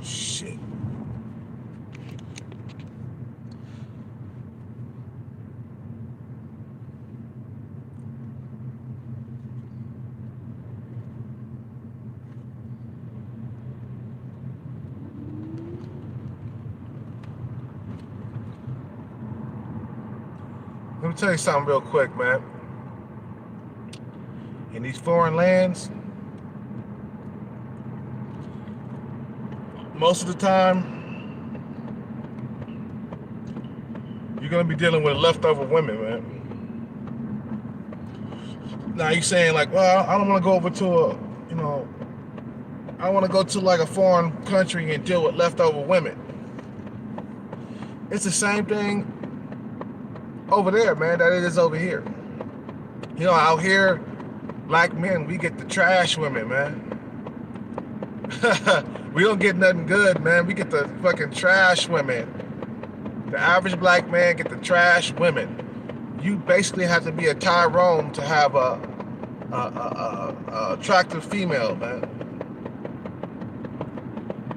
Shit. Let me tell you something real quick, man. In these foreign lands, most of the time, you're gonna be dealing with leftover women, man. Now you saying like, well, I don't want to go over to you know, I want to go to like a foreign country and deal with leftover women. It's the same thing over there, man, that it is over here. You know, out here, black men, we get the trash women, man. We don't get nothing good, man. We get the fucking trash women. The average black man get the trash women. You basically have to be a Tyrone to have a attractive female, man.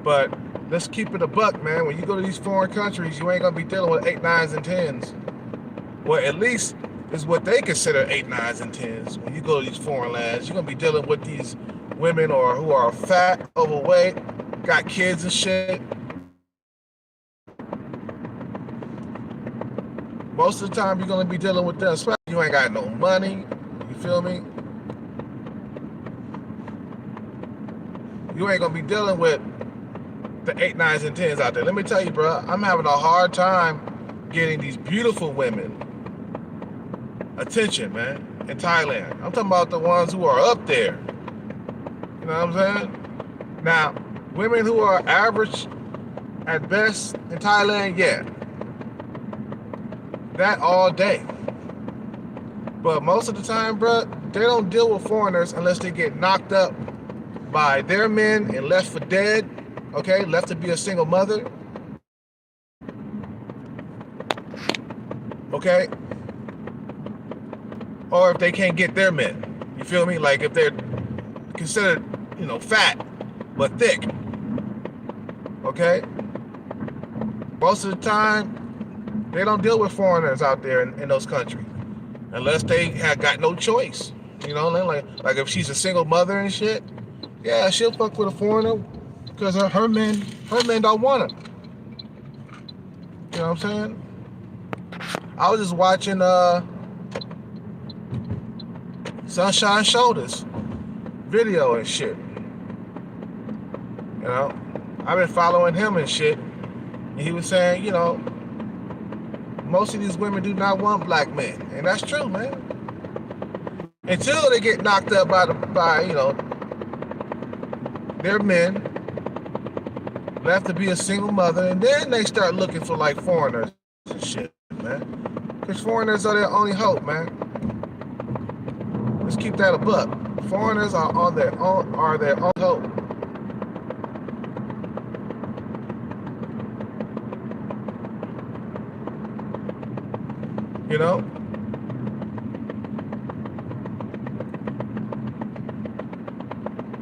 But let's keep it a buck, man. When you go to these foreign countries, you ain't gonna be dealing with 8, 9s, and 10s. Well, at least is what they consider 8, 9s, and 10s. When you go to these foreign lands, you're gonna be dealing with these women or who are fat, overweight, got kids and shit. Most of the time, you're gonna be dealing with them, especially if you ain't got no money. You feel me? You ain't gonna be dealing with the 8, 9s, and 10s out there. Let me tell you, bro, I'm having a hard time getting these beautiful women attention, man, in Thailand. I'm talking about the ones who are up there. You know what I'm saying? Now, women who are average at best in Thailand, yeah. That all day. But most of the time, bro, they don't deal with foreigners unless they get knocked up by their men and left for dead, okay? Left to be a single mother. Okay? Or if they can't get their men. You feel me? Like if they're considered, you know, fat but thick. Okay? Most of the time, they don't deal with foreigners out there in those countries unless they have got no choice. You know, like if she's a single mother and shit, yeah, she'll fuck with a foreigner because her men don't want her. You know what I'm saying? I was just watching Sunshine Shoulders video and shit. You know, I've been following him and shit. And he was saying, you know, most of these women do not want black men, and that's true, man. Until they get knocked up by you know, their men, left to be a single mother, and then they start looking for like foreigners and shit, man. Because foreigners are their only hope, man. Let's keep that a buck. Foreigners are their only hope. You know?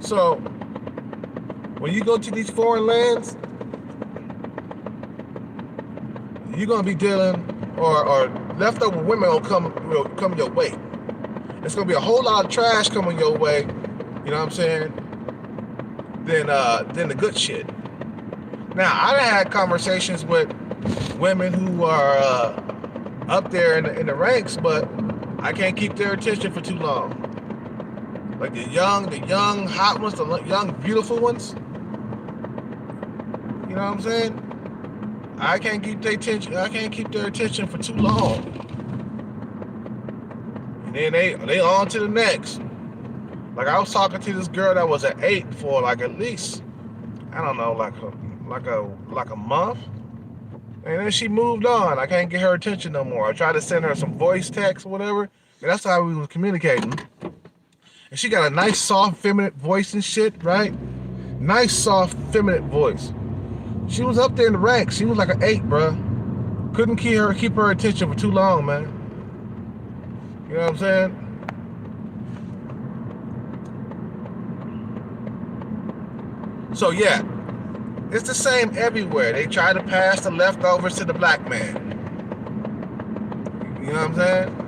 So, when you go to these foreign lands, you're going to be dealing, or leftover women will come your way. It's going to be a whole lot of trash coming your way, you know what I'm saying, than the good shit. Now, I done had conversations with women who are up there in the ranks, but I can't keep their attention for too long. Like the young hot ones, the young beautiful ones. You know what I'm saying? I can't keep their attention for too long. And then they on to the next. Like I was talking to this girl that was an 8 for like at least, I don't know, like a month. And then she moved on. I can't get her attention no more. I tried to send her some voice text or whatever. And that's how we was communicating. And she got a nice, soft, feminine voice and shit, right? Nice, soft, feminine voice. She was up there in the ranks. She was like an 8, bro. Couldn't keep her attention for too long, man. You know what I'm saying? So yeah, It's the same everywhere. They try to pass the leftovers to the black man. You know what I'm saying?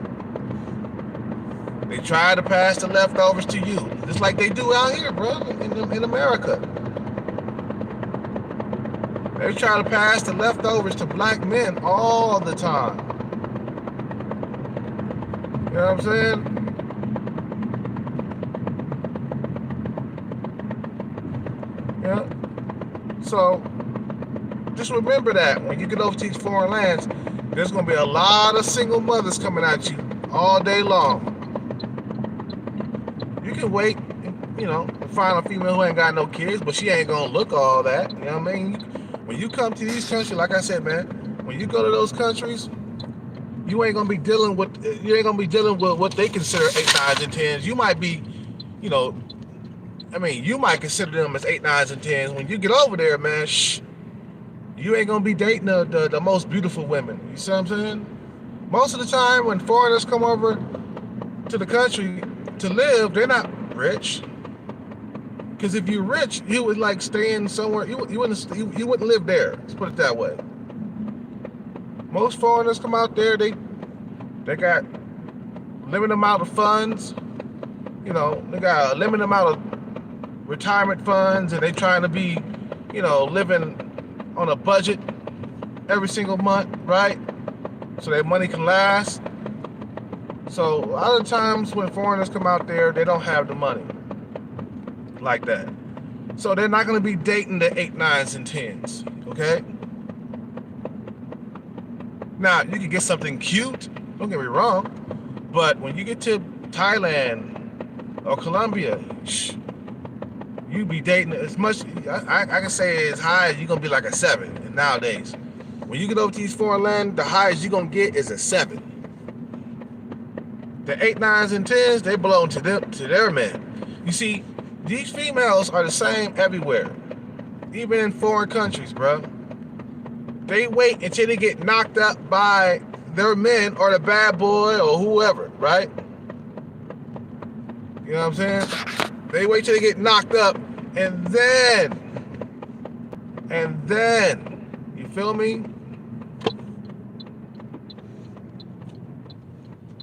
They try to pass the leftovers to you, just like they do out here, bro, in America. They try to pass the leftovers to black men all the time. You know what I'm saying? Yeah. So just remember that when you get over to these foreign lands, there's going to be a lot of single mothers coming at you all day long. You can wait, you know, and find a female who ain't got no kids, but she ain't going to look all that. You know what I mean? When you come to these countries, like I said, man, when you go to those countries, you ain't going to be dealing with what they consider 8, 9s, and 10s. You might be, you know, I mean, you might consider them as 8, 9s, and 10s. When you get over there, man, you ain't gonna be dating the most beautiful women. You see what I'm saying? Most of the time when foreigners come over to the country to live, they're not rich. Because if you're rich, you would like staying somewhere. You wouldn't live there. Let's put it that way. Most foreigners come out there. They got limited amount of funds. You know, they got a limited amount of retirement funds, and they trying to be, you know, living on a budget every single month, right? So that money can last. So a lot of times when foreigners come out there, they don't have the money like that. So they're not going to be dating the 8, 9s, and 10s, okay? Now, you can get something cute, don't get me wrong, but when you get to Thailand or Colombia, you be dating as much, I can say as high as you're going to be like a 7 nowadays. When you get over to these foreign lands, the highest you're going to get is a 7. The 8, 9s, and 10s, they belong to their men. You see, these females are the same everywhere, even in foreign countries, bro. They wait until they get knocked up by their men or the bad boy or whoever, right? You know what I'm saying? They wait till they get knocked up, and then, you feel me?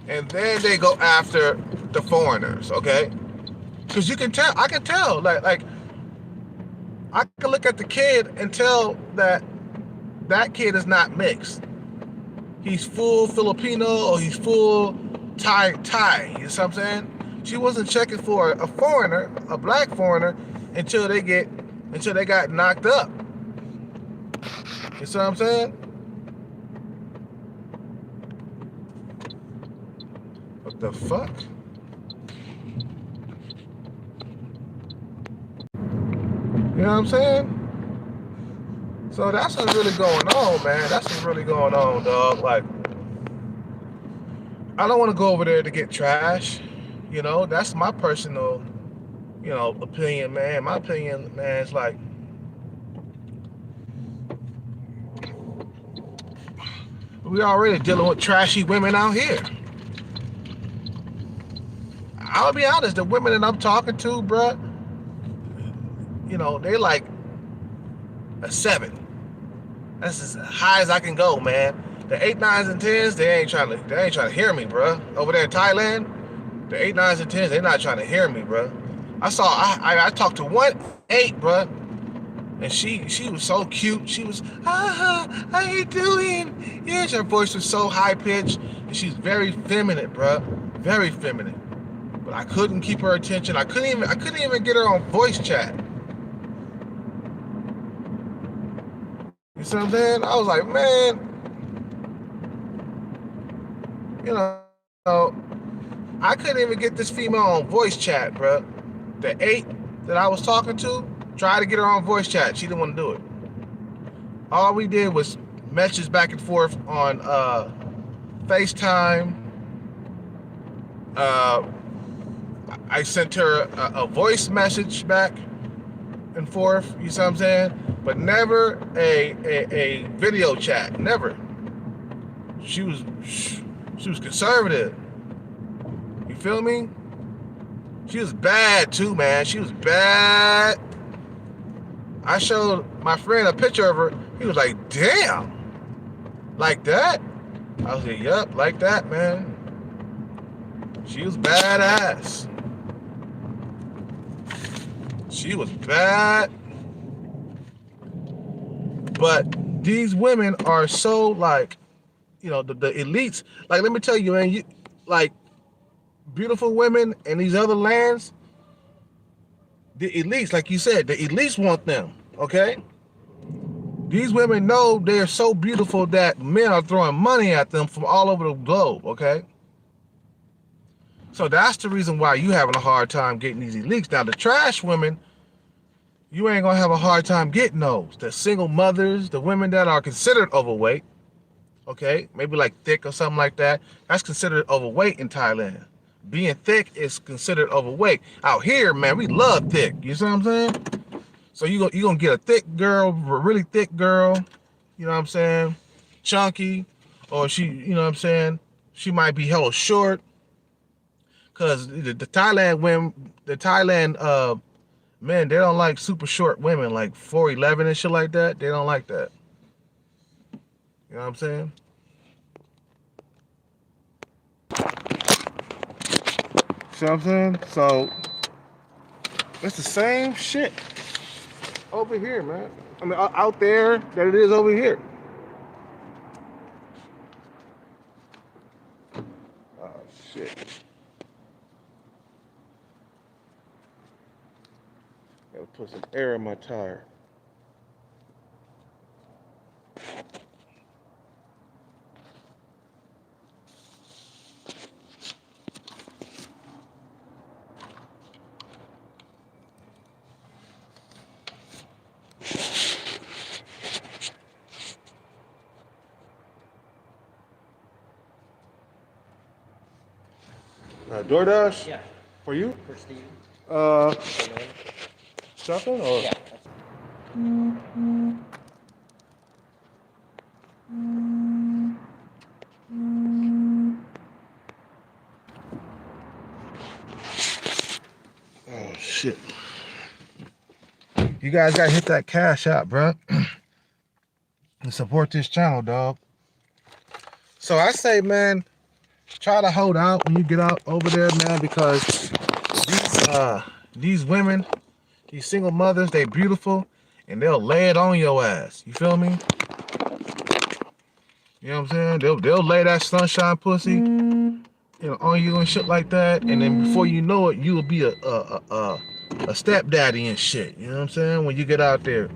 And then they go after the foreigners, okay? Because you can tell, I can tell, like I can look at the kid and tell that kid is not mixed. He's full Filipino or he's full Thai. You know what I'm saying? She wasn't checking for a foreigner, a black foreigner, until they got knocked up. You see what I'm saying? What the fuck? You know what I'm saying? So that's what's really going on, man. That's what's really going on, dog. Like, I don't want to go over there to get trash. You know, that's my personal, you know, opinion, man. My opinion, man, is like, we already dealing with trashy women out here. I'll be honest, the women that I'm talking to, bruh, you know, they like a 7. That's as high as I can go, man. The 8, 9s, and 10s, they ain't trying to hear me, bruh. Over there in Thailand, the 8, 9s, and 10s, they're not trying to hear me, bruh. I talked to one 8, bruh, and she was so cute. She was, how you doing? Yes, her voice was so high pitched, and she's very feminine, bruh, very feminine. But I couldn't keep her attention. I couldn't even get her on voice chat. You see what I'm saying? I was like, man, you know, I couldn't even get this female on voice chat, bro. The 8 that I was talking to, tried to get her on voice chat. She didn't want to do it. All we did was messages back and forth on FaceTime. I sent her a voice message back and forth, you see what I'm saying? But never a video chat, never. She was conservative. You feel me? She was bad too, man. She was bad. I showed my friend a picture of her. He was like, damn, like that? I was like, yup, like that, man. She was badass. She was bad. But these women are so like, the elites. Like, let me tell you, man, like beautiful women in these other lands, the elites, like you said, the elites want them, okay? These women know they're so beautiful that men are throwing money at them from all over the globe, okay? So that's the reason why you having a hard time getting these elites. Now, the trash women, you ain't gonna have a hard time getting those. The single mothers, the women that are considered overweight, okay? Maybe like thick or something like that. That's considered overweight in Thailand. Being thick is considered overweight. Out here, man, we love thick. You see what I'm saying? So you gonna get a thick girl, a really thick girl, you know what I'm saying? Chunky, or she, you know what I'm saying? She might be hella short. Cause the Thailand women, the Thailand men, they don't like super short women, like 4'11" and shit like that. They don't like that. You know what I'm saying? See what I'm saying? So it's the same shit over here, man. I mean, out there that it is over here. Oh shit. Gotta put some air in my tire. DoorDash? Yeah. For you? For Steve. Stuffing or? Yeah. Oh shit. You guys gotta hit that cash out, bro. And support this channel, dog. So I say, man, try to hold out when you get out over there, man, because these women, these single mothers, they beautiful and they'll lay it on your ass. You feel me? You know what I'm saying? They'll lay that sunshine pussy, on you and shit like that, and then before you know it, you'll be a stepdaddy and shit. You know what I'm saying? When you get out there.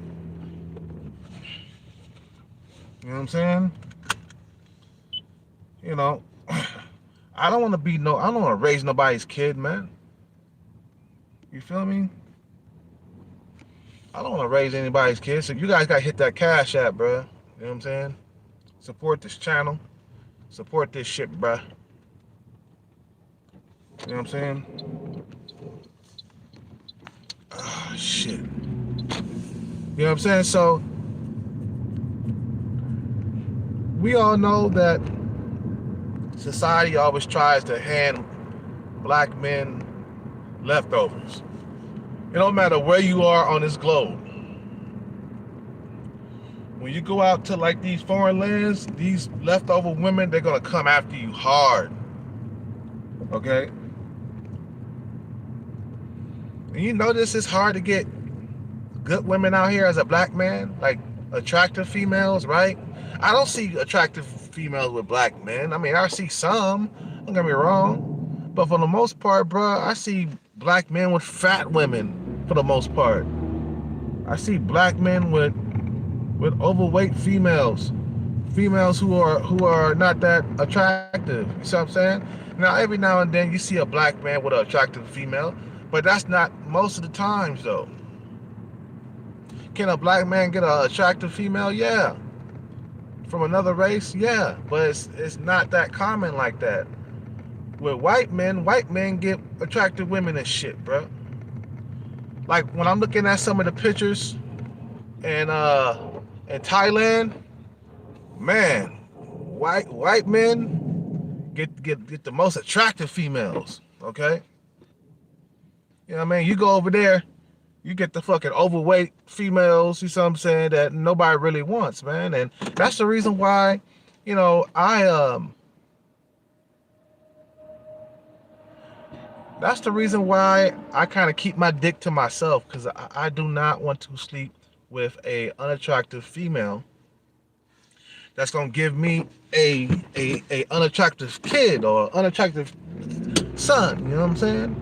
You know what I'm saying? You know, I don't want to be I don't want to raise nobody's kid, man. You feel me? I don't want to raise anybody's kid. So you guys got to hit that cash app, bro. You know what I'm saying? Support this channel. Support this shit, bro. You know what I'm saying? Oh, shit. You know what I'm saying? So, we all know that society always tries to hand black men leftovers. It don't matter where you are on this globe. When you go out to like these foreign lands, these leftover women, they're gonna come after you hard. Okay? And you notice it's hard to get good women out here as a black man, like attractive females, right? I don't see attractive females with black men. I mean, I see some, don't get me wrong. But for the most part, bro, I see black men with fat women for the most part. I see black men with overweight females. Females who are not that attractive. You see what I'm saying? Now, every now and then you see a black man with an attractive female, but that's not most of the times, though. Can a black man get an attractive female? Yeah. From another race? Yeah. But it's not that common like that. With white men get attractive women and shit, bro. Like when I'm looking at some of the pictures in Thailand, man, white men get the most attractive females, okay? You know what I mean? You go over there, You get the fucking overweight females, you see what I'm saying, that nobody really wants, man. And that's the reason why, you know, that's the reason why I kind of keep my dick to myself, because I do not want to sleep with a unattractive female that's gonna give me a unattractive kid or unattractive son. You know what I'm saying?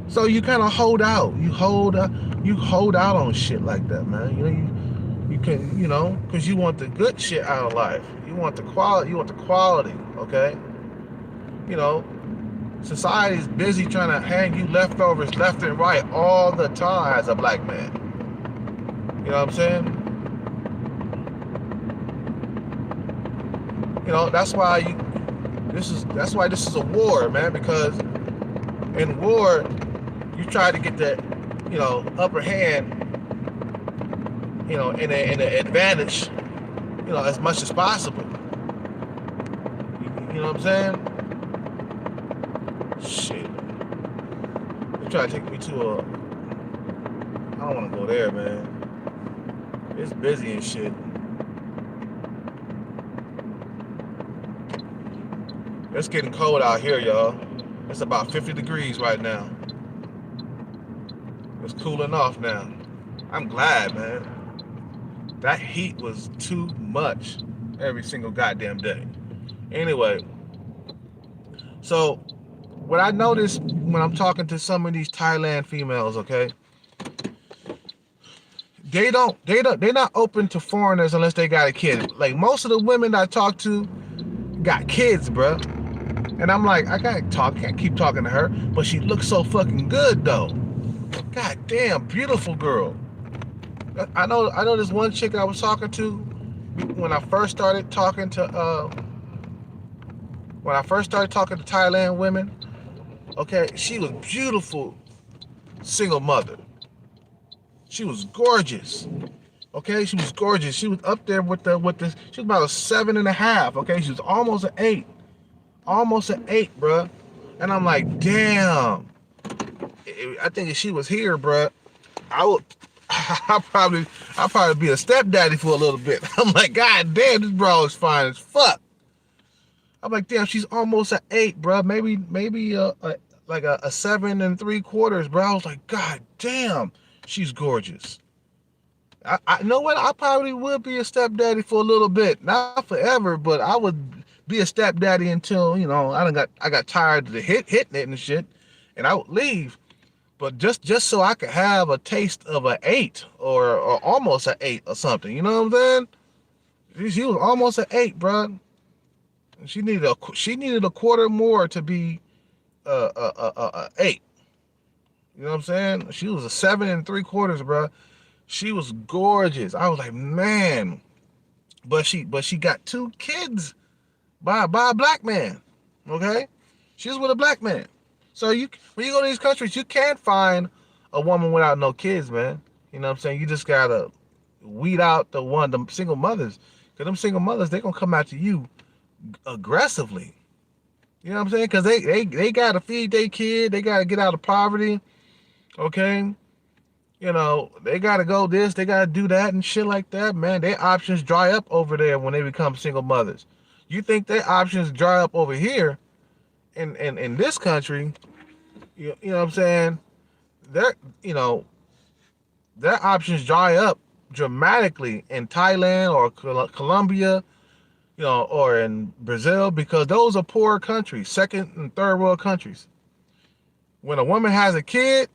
So you kind of hold out. You hold out on shit like that, man. You know, you can, you know, because you want the good shit out of life. You want the quality. You want the quality. Okay. You know, society's busy trying to hand you leftovers left and right all the time as a black man. You know what I'm saying? You know, that's why this is a war, man, because in war you try to get that, you know, upper hand, you know, in an advantage, you know, as much as possible. You know what I'm saying? Shit. They try to take me to a, I don't want to go there, man. It's busy and shit. It's getting cold out here, y'all. It's about 50 degrees right now. It's cooling off now. I'm glad, man. That heat was too much every single goddamn day. Anyway, so what I noticed when I'm talking to some of these Thailand females, okay, they're not open to foreigners unless they got a kid. Like most of the women I talk to got kids, bruh. And I'm like, I can't keep talking to her, but she looks so fucking good though. God damn, beautiful girl. I know this one chick I was talking to when I first started talking to Thailand women. Okay, she was beautiful, single mother. She was gorgeous. Okay, she was gorgeous. She was up there with the she was about a 7.5. Okay, she was almost an 8. Almost an 8, bruh. And I'm like, damn. I think if she was here, bruh, I'll probably be a stepdaddy for a little bit. I'm like, God damn, this bro is fine as fuck. I'm like, damn, she's almost an 8, bruh. Maybe like a 7 3/4, bro. I was like, God damn, she's gorgeous. I know what? I probably would be a stepdaddy for a little bit, not forever, but I would be a stepdaddy until, you know, I got tired of hitting it and shit, and I would leave. But just so I could have a taste of an 8 or almost an 8 or something, you know what I'm saying? She was almost an 8, bro. She needed a quarter more to be a 8. You know what I'm saying? She was a 7 3/4, bro. She was gorgeous. I was like, man, but she got 2 kids by a black man. Okay, she was with a black man. So when you go to these countries, you can't find a woman without no kids, man. You know what I'm saying? You just gotta weed out the single mothers, because them single mothers, they gonna come after you aggressively. You know what I'm saying? Because they gotta feed their kid, they gotta get out of poverty. Okay. You know, they gotta go this, they gotta do that and shit like that, man. Their options dry up over there when they become single mothers. You think their options dry up over here in this country? You know what I'm saying? You know, their options dry up dramatically in Thailand or Colombia, you know, or in Brazil, because those are poor countries, second and third world countries. When a woman has a kid,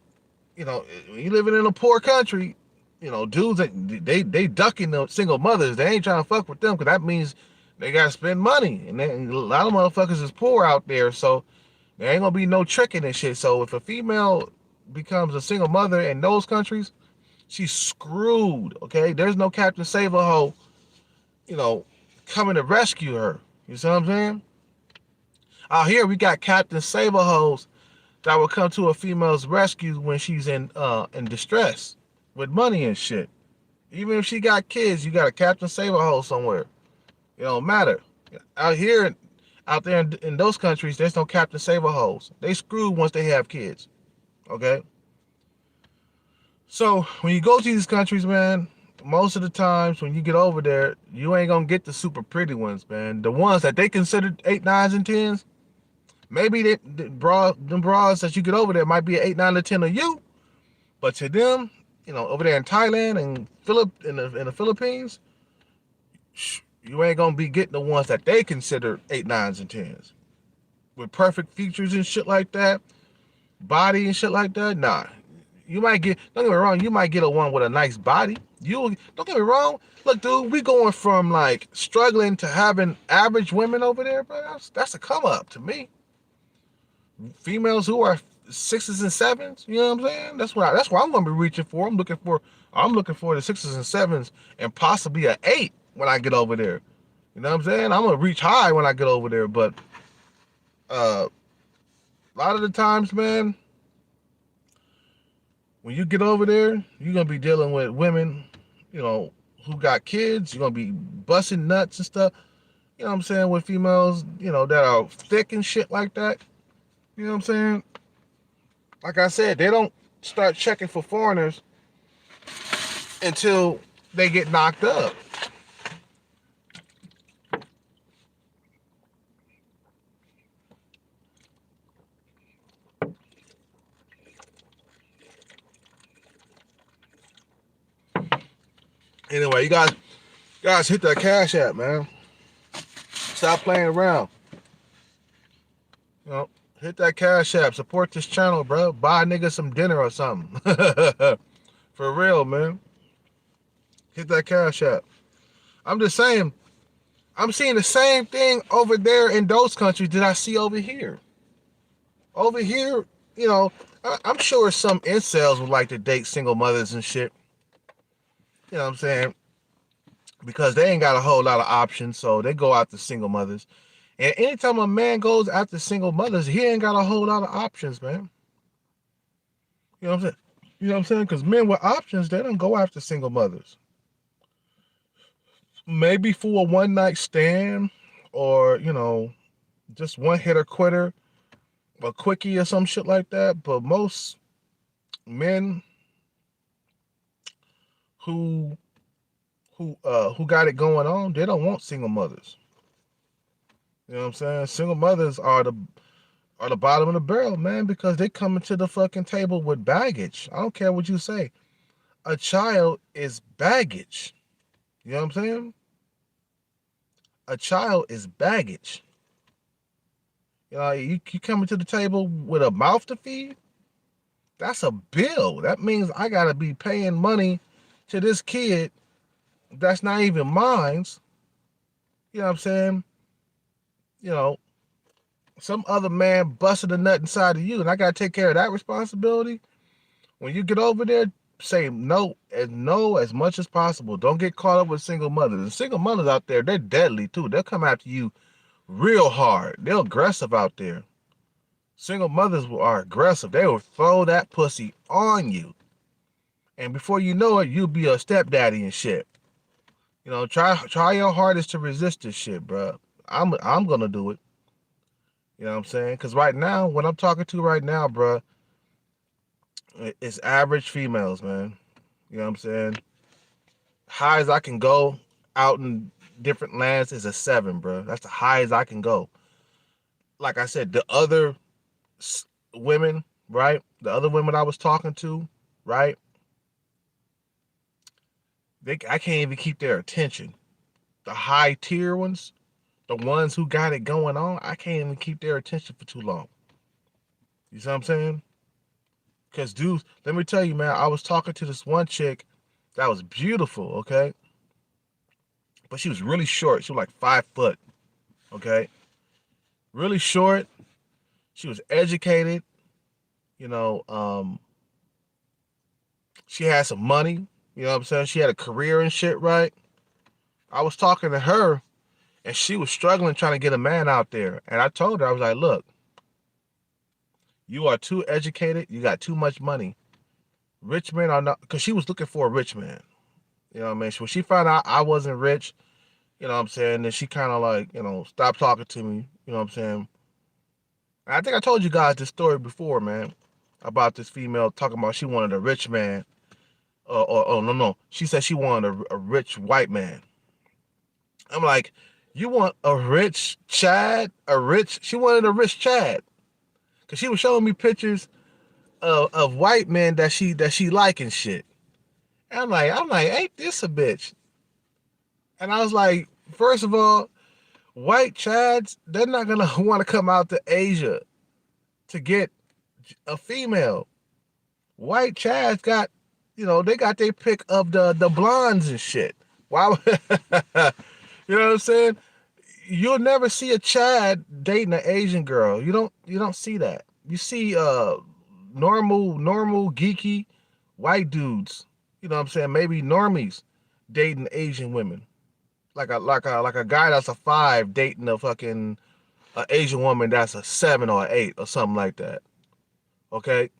you know, when you living in a poor country, you know, dudes, they ducking the single mothers. They ain't trying to fuck with them, because that means they gotta spend money, and a lot of motherfuckers is poor out there, so there ain't gonna be no tricking and shit. So if a female becomes a single mother in those countries, she's screwed. Okay, there's no Captain Save-A-Ho, you know, coming to rescue her. You see what I'm saying? Out here we got Captain Save-A-Hos that will come to a female's rescue when she's in distress with money and shit. Even if she got kids, you got a Captain Save-A-Ho somewhere. It don't matter. Out there in those countries, there's no Captain Save-A-Hos. They screwed once they have kids. Okay? So when you go to these countries, man, most of the times when you get over there, you ain't gonna get the super pretty ones, man. The ones that they consider 8, 9s, and 10s, maybe them bras that you get over there might be an 8, 9, or 10 of you, but to them, over there in Thailand and in the Philippines, you ain't gonna be getting the ones that they consider 8, 9s, and 10s with perfect features and shit like that, body and shit like that. Nah, you might get. Don't get me wrong. You might get a one with a nice body. You don't get me wrong. Look, dude, we going from like struggling to having average women over there, but that's a come up to me. Females who are 6s and 7s. You know what I'm saying? That's what I'm gonna be reaching for. I'm looking for the 6s and 7s and possibly an 8 when I get over there. You know what I'm saying? I'm gonna reach high when I get over there, but a lot of the times, man, when you get over there, you're gonna be dealing with women, who got kids. You're gonna be busting nuts and stuff. You know what I'm saying? With females, that are thick and shit like that. You know what I'm saying? Like I said, they don't start checking for foreigners until they get knocked up. Anyway, you guys hit that Cash App, man. Stop playing around. You know, hit that Cash App. Support this channel, bro. Buy a nigga some dinner or something. For real, man. Hit that Cash App. I'm just saying, I'm seeing the same thing over there in those countries that I see over here. Over here, I'm sure some incels would like to date single mothers and shit. You know what I'm saying? Because they ain't got a whole lot of options, so they go after single mothers. And anytime a man goes after single mothers, he ain't got a whole lot of options, man. You know what I'm saying? You know what I'm saying? Because men with options, they don't go after single mothers. Maybe for a one night stand, or just one hitter quitter, a quickie or some shit like that. But most men who who got it going on, they don't want single mothers. You know what I'm saying? Single mothers are the bottom of the barrel, man, because they coming to the fucking table with baggage. I don't care what you say. A child is baggage. You know what I'm saying? A child is baggage. You coming to the table with a mouth to feed? That's a bill. That means I gotta be paying money to this kid that's not even mine. You know what I'm saying? You know, some other man busted a nut inside of you, and I gotta take care of that responsibility. When you get over there, say no as much as possible. Don't get caught up with single mothers. And single mothers out there, they're deadly too. They'll come after you real hard. They're aggressive out there. Single mothers are aggressive. They will throw that pussy on you. And before you know it, you'll be a stepdaddy and shit. Try your hardest to resist this shit, bro. I'm gonna do it. You know what I'm saying? Because right now, what I'm talking to right now, bro, it's average females, man. You know what I'm saying? High as I can go out in different lands is a 7, bro. That's the highest I can go. Like I said, the other women, right? The other women I was talking to, right? I can't even keep their attention. The high tier ones, the ones who got it going on, I can't even keep their attention for too long. You see what I'm saying? Because, dude, let me tell you, man, I was talking to this one chick that was beautiful, okay? But she was really short. She was like 5 foot, okay? Really short. She was educated. You know, she had some money. You know what I'm saying? She had a career and shit, right? I was talking to her, and she was struggling trying to get a man out there. And I told her, I was like, look, you are too educated. You got too much money. Rich men are not, because she was looking for a rich man. You know what I mean? When she found out I wasn't rich, you know what I'm saying, then she kind of like, stopped talking to me. You know what I'm saying? And I think I told you guys this story before, man, about this female talking about she wanted a rich man. or no. She said she wanted a rich white man. I'm like, you want a rich Chad? She wanted a rich Chad. Cause she was showing me pictures of white men that she like and shit. And I'm like, ain't this a bitch? And I was like, first of all, white Chads, they're not gonna want to come out to Asia to get a female. White Chads got, they got their pick of the blondes and shit. Why? You know what I'm saying? You'll never see a Chad dating an Asian girl. You don't see that. You see normal geeky white dudes. You know what I'm saying? Maybe normies dating Asian women. Like a guy that's a 5 dating a fucking Asian woman that's a 7 or an 8 or something like that. Okay?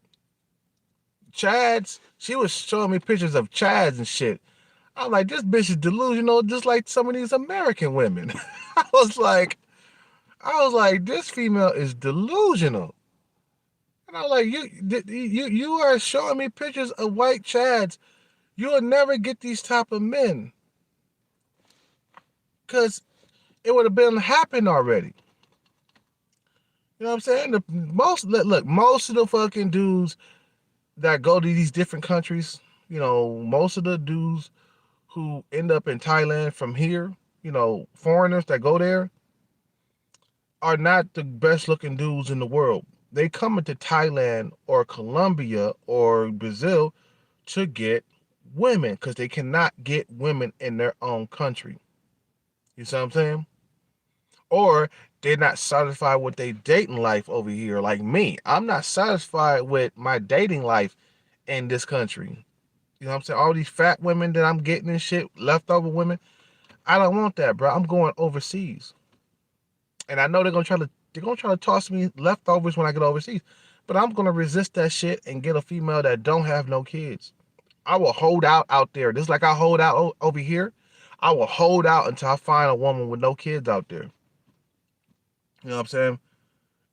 Chads, she was showing me pictures of Chads and shit. I'm like, this bitch is delusional, just like some of these American women. I was like, this female is delusional. And I was like, you are showing me pictures of white Chads. You will never get these type of men. Cause it would have been happened already. You know what I'm saying? Most of the fucking dudes that go to these different countries, most of the dudes who end up in Thailand from here, foreigners that go there, are not the best looking dudes in the world. They come into Thailand or Colombia or Brazil to get women because they cannot get women in their own country. You see what I'm saying? Or they're not satisfied with their dating life over here. Like me, I'm not satisfied with my dating life in this country. You know what I'm saying? All these fat women that I'm getting and shit, leftover women, I don't want that, bro. I'm going overseas. And I know they're gonna try to toss me leftovers when I get overseas. But I'm gonna resist that shit and get a female that don't have no kids. I will hold out there. Just like I hold out over here. I will hold out until I find a woman with no kids out there. You know what I'm saying?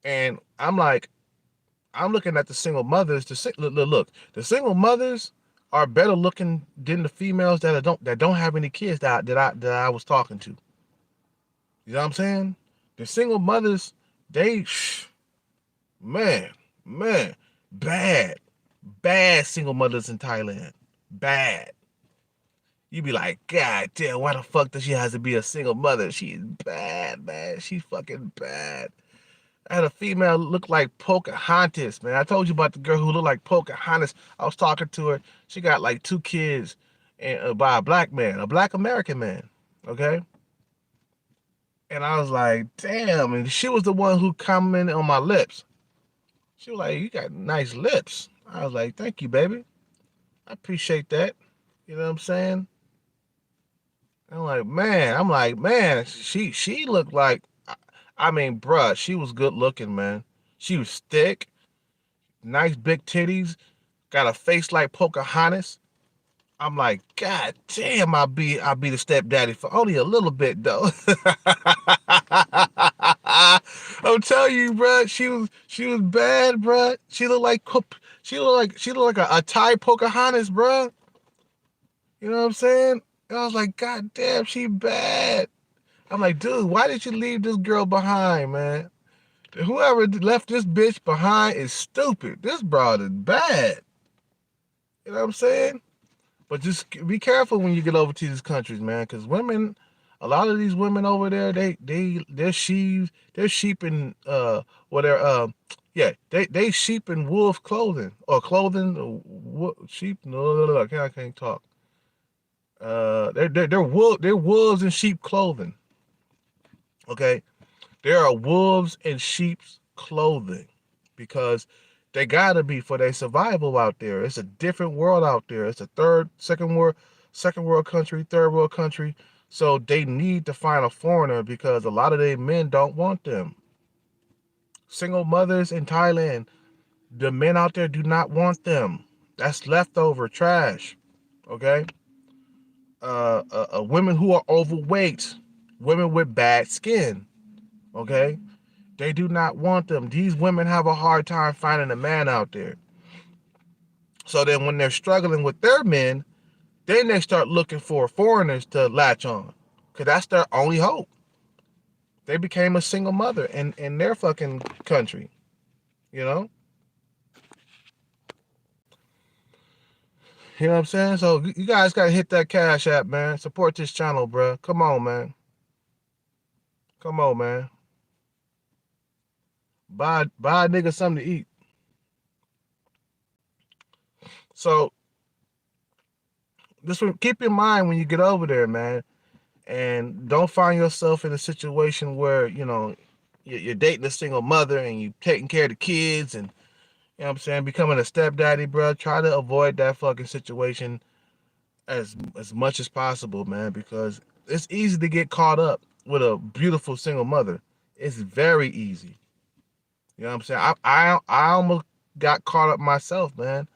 And I'm looking at the single mothers. Look, the single mothers are better looking than the females that don't have any kids that I was talking to. You know what I'm saying? The single mothers, they, man, man, bad, bad single mothers in Thailand, bad. You be like, God damn, why the fuck does she have to be a single mother? She's bad, man. She's fucking bad. I had a female look like Pocahontas, man. I told you about the girl who looked like Pocahontas. I was talking to her. She got like 2 kids and by a black man, a black American man. Okay. And I was like, damn. And she was the one who commented on my lips. She was like, you got nice lips. I was like, thank you, baby. I appreciate that. You know what I'm saying? I'm like, man, she looked like, I mean, bruh, she was good looking, man. She was thick, nice big titties, got a face like Pocahontas. I'm like, God damn, I'll be the stepdaddy for only a little bit though. I'm telling you, bro, she was bad, bro. She looked like a Thai Pocahontas, bro. You know what I'm saying? And I was like, God damn, she bad. I'm like, dude, why did you leave this girl behind, man? Whoever left this bitch behind is stupid. This broad is bad. You know what I'm saying? But just be careful when you get over to these countries, man, because a lot of these women over there, they're sheep in whatever yeah, they sheep in wolf clothing or clothing sheep. No, I can't talk. They're wolves in sheep clothing. Okay, there are wolves in sheep's clothing because they gotta be for their survival out there. It's a different world out there. It's a second world country, third world country. So they need to find a foreigner because a lot of their men don't want them. Single mothers in Thailand, the men out there do not want them. That's leftover trash. Okay. Women who are overweight, women with bad skin. Okay. They do not want them. These women have a hard time finding a man out there. So then when they're struggling with their men, then they start looking for foreigners to latch on, because that's their only hope. They became a single mother in their fucking country, you know? You know what I'm saying? So you guys got to hit that Cash App, man. Support this channel, bro. Come on, man. Come on, man. Buy a nigga something to eat. So this one, keep in mind when you get over there, man, and don't find yourself in a situation where, you know, you're dating a single mother and you taking care of the kids and, you know what I'm saying, becoming a stepdaddy, bro. Try to avoid that fucking situation as much as possible, man, because it's easy to get caught up with a beautiful single mother. It's very easy. You know what I'm saying? I almost got caught up myself, man.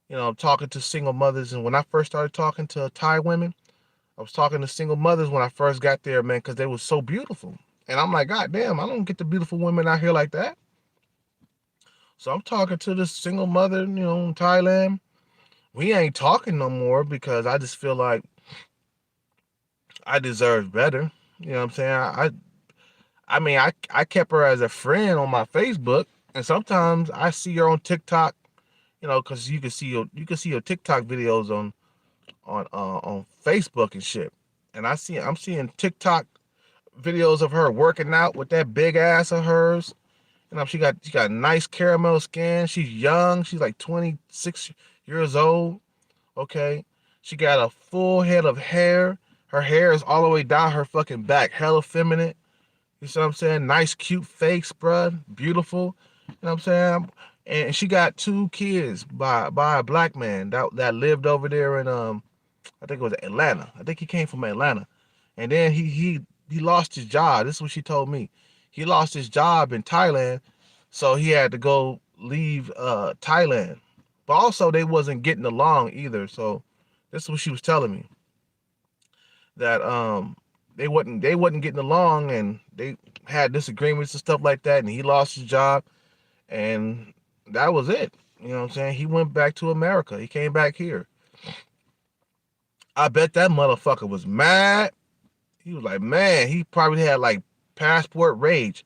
You know, talking to single mothers, and when I first started talking to Thai women, I was talking to single mothers when I first got there, man, because they were so beautiful. And I'm like, God damn, I don't get the beautiful women out here like that. So I'm talking to this single mother, you know, in Thailand. We ain't talking no more because I just feel like I deserve better. You know what I'm saying? I mean, I kept her as a friend on my Facebook, and sometimes I see her on TikTok. You know, because you can see your TikTok videos on Facebook and shit. And I'm seeing TikTok videos of her working out with that big ass of hers. You know, she got nice caramel skin. She's young. She's like 26 years old. Okay. She got a full head of hair. Her hair is all the way down her fucking back. Hella feminine. You see what I'm saying? Nice, cute face, bruh. Beautiful. You know what I'm saying? And she got 2 kids by a black man that lived over there in I think it was Atlanta. I think he came from Atlanta. And then he lost his job. This is what she told me. He lost his job in Thailand, so he had to go leave Thailand. But also they wasn't getting along either. So this is what she was telling me. That they wasn't getting along, and they had disagreements and stuff like that, and he lost his job, and that was it. You know what I'm saying? He went back to America. He came back here. I bet that motherfucker was mad. He was like, man, he probably had like passport rage.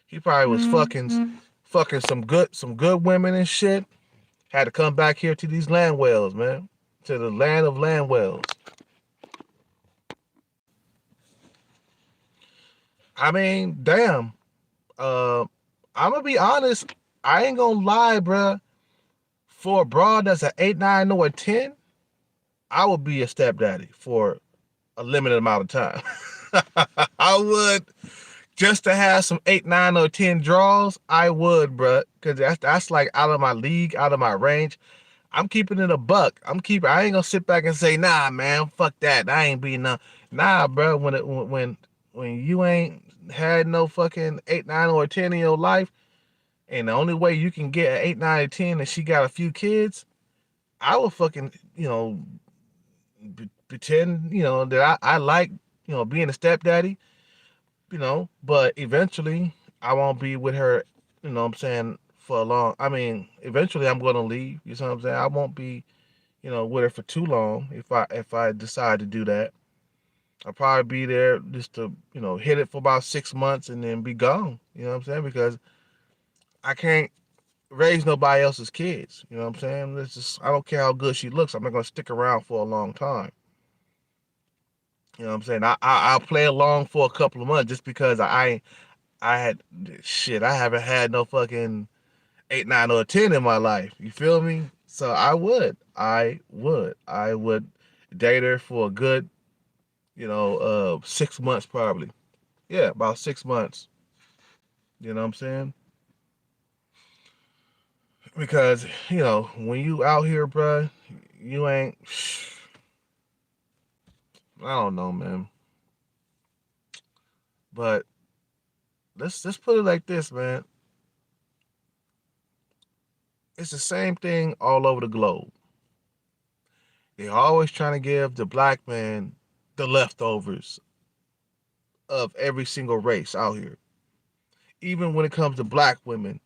He probably was fucking some good women and shit. Had to come back here to these land whales, man. To the land of land whales. I mean, damn. Uh, I'm gonna be honest. I ain't gonna lie, bruh. For a broad that's an 8, 9, or a 10, I would be a stepdaddy for a limited amount of time. I would, just to have some 8, 9, or 10 draws. I would, bruh, because that's like out of my league, out of my range. I'm keeping it a buck. I ain't gonna sit back and say, nah, man, fuck that. I ain't being no. Nah, bro. When you ain't had no fucking 8, 9, or 10 in your life, and the only way you can get an 8, 9, or 10, and she got a few kids, I will fucking, pretend, that I like, being a stepdaddy, but eventually I won't be with her, what I'm saying, for a long. I mean, eventually I'm gonna leave. You know what I'm saying? I won't be, with her for too long if I decide to do that. I'll probably be there just to, hit it for about 6 months and then be gone. You know what I'm saying? Because I can't raise nobody else's kids. You know what I'm saying? I don't care how good she looks. I'm not gonna stick around for a long time. You know what I'm saying? I'll play along for a couple of months just because I had shit. I haven't had no fucking 8, 9, or 10 in my life. You feel me? So I would date her for a good, 6 months probably. Yeah, about 6 months. You know what I'm saying? Because when you out here, bruh, you ain't. I don't know, man. But let's put it like this, man. It's the same thing all over the globe. They're always trying to give the black man the leftovers of every single race out here. Even when it comes to black women,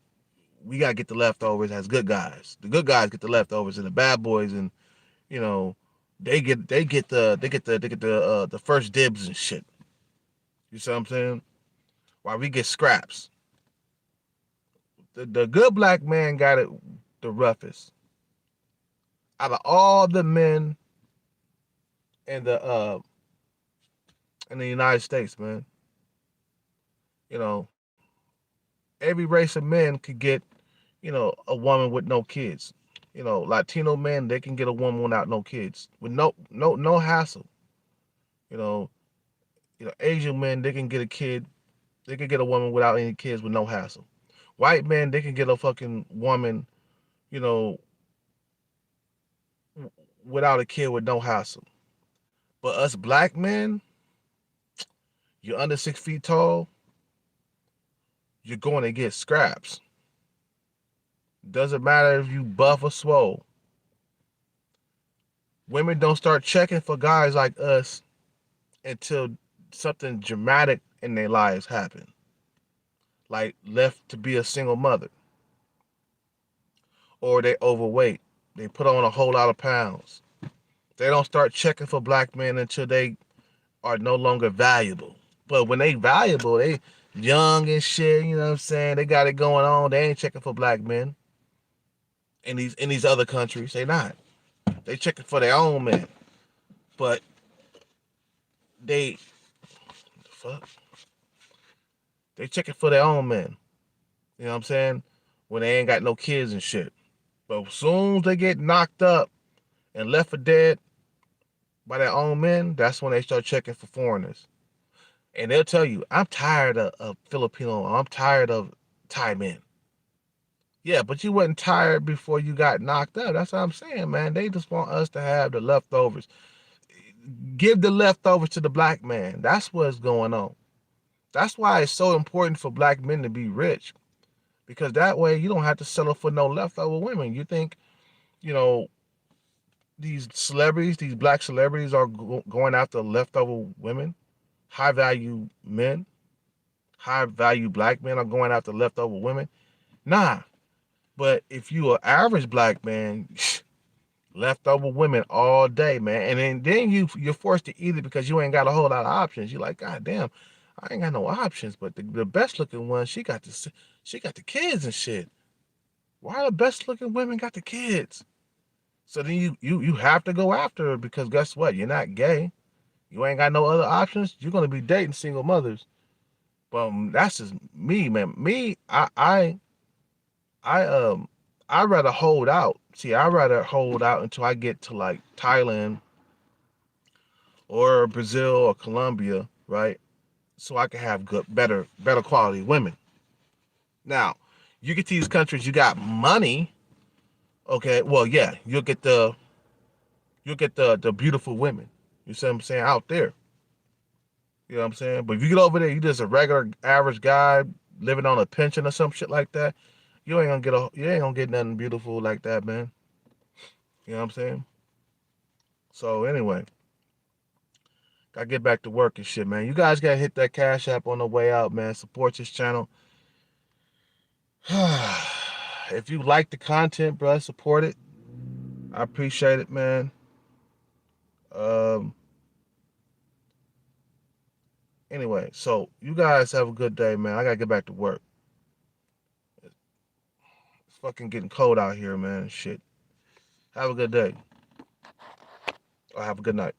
we gotta get the leftovers as good guys. The good guys get the leftovers, and the bad boys, and you know, they get the first dibs and shit. You see what I'm saying? While we get scraps. The good black man got it the roughest out of all the men in the United States, man. You know, every race of men could get, a woman with no kids. Latino men, they can get a woman without no kids, with no hassle. You know, Asian men, they can get a kid, they can get a woman without any kids with no hassle. White men, they can get a fucking woman, you know, without a kid with no hassle. But us black men, you're under 6 feet tall, you're going to get scraps. Doesn't matter if you buff or swole. Women don't start checking for guys like us until something dramatic in their lives happen. Like left to be a single mother. Or they overweight. They put on a whole lot of pounds. They don't start checking for black men until they are no longer valuable. But when they valuable, they young and shit, you know what I'm saying? They got it going on. They ain't checking for black men in these other countries. They not. They checking for their own men. But they fuck. They checking for their own men. You know what I'm saying? When they ain't got no kids and shit. But as soon as they get knocked up and left for dead by their own men, that's when they start checking for foreigners. And they'll tell you, I'm tired of Filipino. I'm tired of Thai men. Yeah, but you wasn't tired before you got knocked up. That's what I'm saying, man. They just want us to have the leftovers. Give the leftovers to the black man. That's what's going on. That's why it's so important for black men to be rich. Because that way you don't have to settle for no leftover women. You think, you know, these celebrities, these black celebrities are going after leftover women, high value men, high value black men are going after leftover women. Nah, but if you are average black man, leftover women all day, man, and then you're forced to eat it because you ain't got a whole lot of options. You're like, God damn, I ain't got no options. But the best looking one, she got the kids and shit. Why the best looking women got the kids? So then you have to go after her because guess what? You're not gay. You ain't got no other options. You're gonna be dating single mothers. But that's just me, man. Me, I I rather hold out. See, I rather hold out until I get to like Thailand or Brazil or Colombia, right? So I can have better quality women. Now, you get to these countries, you got money. Okay, well, yeah, you'll get the beautiful women. You see what I'm saying out there. You know what I'm saying? But if you get over there, you just a regular average guy living on a pension or some shit like that. You ain't gonna get nothing beautiful like that, man. You know what I'm saying? So anyway, gotta get back to work and shit, man. You guys gotta hit that Cash App on the way out, man. Support this channel. If you like the content, bro, support it. I appreciate it, man. Um. Anyway, so you guys have a good day, man. I gotta get back to work. It's fucking getting cold out here, man. Shit. Have a good day. Or have a good night.